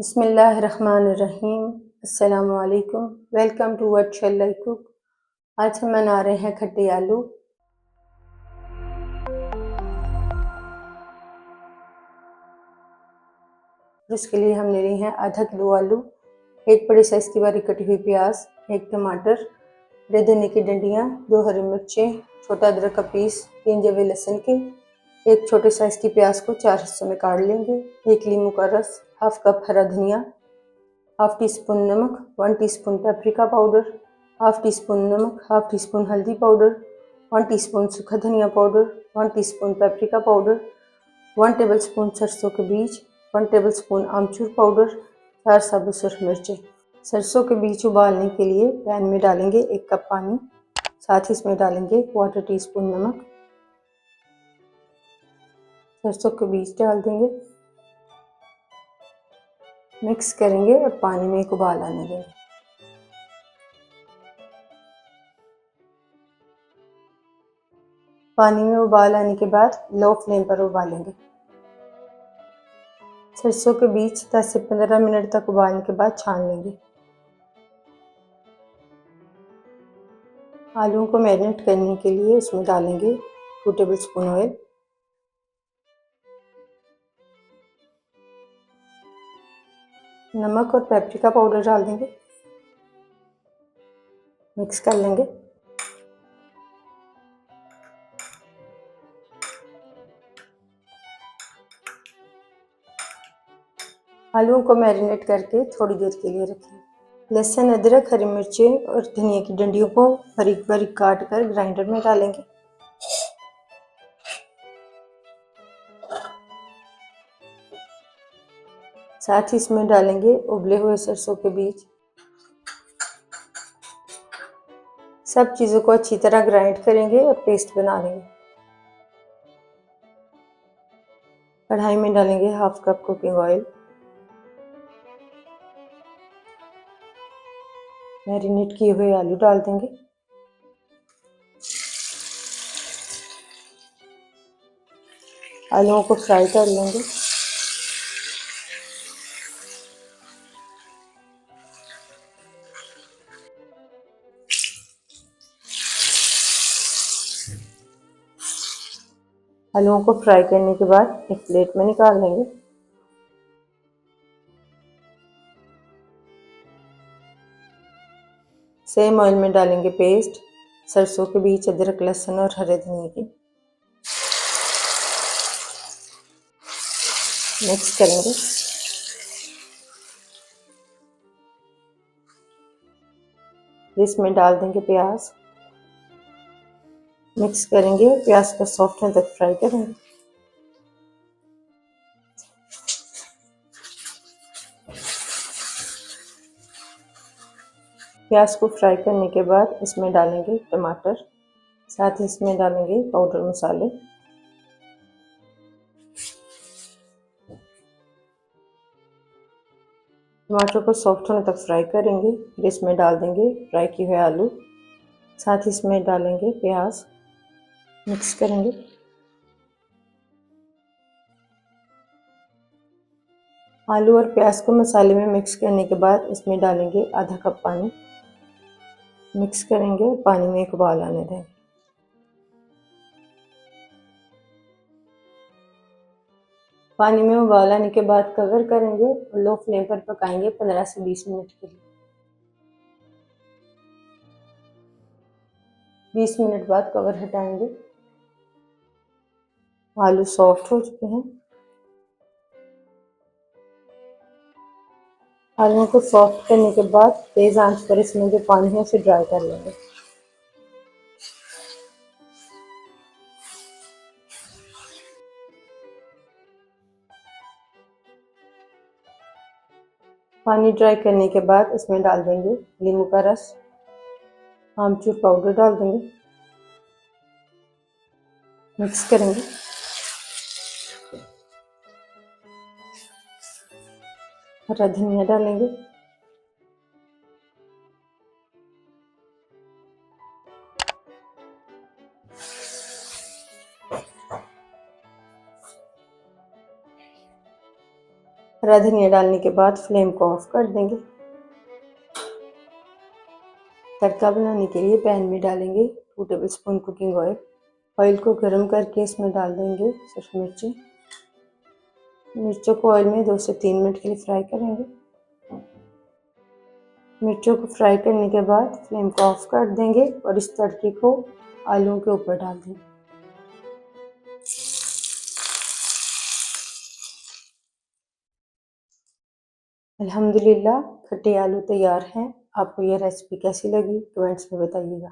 बिस्मिल्लाहिर्रहमानिर्रहीम। अस्सलामु अलैकुम। Welcome to what shall I cook. आज हम बना रहे हैं खट्टे आलू। इसके लिए हम ले रहे हैं आधा किलो आलू, एक बड़े साइज की बारीक कटी हुई प्याज, एक टमाटर, 2 धनिया की डंडियाँ, 2 हरी मिर्चें, छोटा अदरक का पीस, 3 जवे लहसुन के, एक छोटे साइज की प्याज को 4 हिस्सों में काट लेंगे, एक लीमू का रस, हाफ कप हरा धनिया, हाफ टी स्पून नमक, 1 teaspoon paprika powder, half tea spoon नमक, हाफ टी स्पून हल्दी पाउडर, 1 टीस्पून सूखा धनिया powder, 1 teaspoon paprika powder, 1 tablespoon सरसों के बीज, 1 टेबलस्पून आमचूर पाउडर, 4 साबुत सुरख मिर्चें। सरसों के बीज उबालने के लिए पैन में डालेंगे 1 कप पानी, साथ ही इसमें डालेंगे 1/4 टीस्पून नमक। सरसों के बीज डाल देंगे, मिक्स करेंगे और पानी में एक उबाल आने देंगे। पानी में उबाल आने के बाद लो फ्लेम पर उबालेंगे। सरसों के बीज 10 से 15 मिनट तक उबालने के बाद छान लेंगे। आलूओं को मैरिनेट करने के लिए उसमें डालेंगे 2 टेबलस्पून ऑयल, नमक और पेपरिका पाउडर डाल देंगे, मिक्स कर लेंगे। आलूओं को मैरिनेट करके थोड़ी देर के लिए रखें। लहसुन, अदरक, हरी मिर्चें और धनिया की डंडियों को बारीक बारीक काट कर ग्राइंडर में डालेंगे। साथ ही इसमें डालेंगे उबले हुए सरसों के बीज। सब चीज़ों को अच्छी तरह ग्राइंड करेंगे और पेस्ट बना लेंगे। कढ़ाई में डालेंगे half cup cooking oil, marinate किए हुए आलू डाल देंगे, आलूओं को फ्राई कर लेंगे। आलूओं को फ्राई करने के बाद एक प्लेट में निकाल लेंगे। सेम ऑयल में डालेंगे पेस्ट, सरसों के बीज, अदरक, लहसुन और हरे धनिया की, मिक्स करेंगे। इसमें डाल देंगे प्याज, मिक्स करेंगे, प्याज को सॉफ्ट होने तक फ्राई करेंगे। प्याज को फ्राई करने के बाद इसमें डालेंगे टमाटर, साथ ही इसमें डालेंगे पाउडर मसाले, टमाटर को सॉफ्ट होने तक फ्राई करेंगे। फिर इसमें डाल देंगे फ्राई किए हुए आलू, साथ ही इसमें डालेंगे प्याज, मिक्स करेंगे। आलू और प्याज को मसाले में मिक्स करने के बाद इसमें डालेंगे आधा कप पानी, मिक्स करेंगे और पानी में एक उबाल आने देंगे। पानी में उबाल आने के बाद कवर करेंगे और लो फ्लेम पर पकाएंगे 15 से 20 मिनट के लिए। 20 मिनट बाद कवर हटाएंगे। आलू सॉफ्ट हो चुके हैं। आलूओं को सॉफ्ट करने के बाद तेज आंच पर इसमें जो पानी है उसे ड्राई कर लेंगे। पानी ड्राई करने के बाद इसमें डाल देंगे नींबू का रस, आमचूर पाउडर डाल देंगे, मिक्स करेंगे। हरा धनिया डालेंगे, हरा धनिया डालने के बाद फ्लेम को ऑफ कर देंगे। तड़का बनाने के लिए पैन में डालेंगे 2 टेबलस्पून कुकिंग ऑयल। ऑयल को गर्म करके इसमें डाल देंगे सिर्फ मिर्ची। मिर्चों को ऑयल में 2 से 3 मिनट के लिए फ्राई करेंगे। मिर्चों को फ्राई करने के बाद फ्लेम को ऑफ कर देंगे और इस तड़के को आलूओं के ऊपर डाल देंगे। अल्हम्दुलिल्लाह खट्टे आलू तैयार हैं। आपको यह रेसिपी कैसी लगी कमेंट्स में बताइएगा।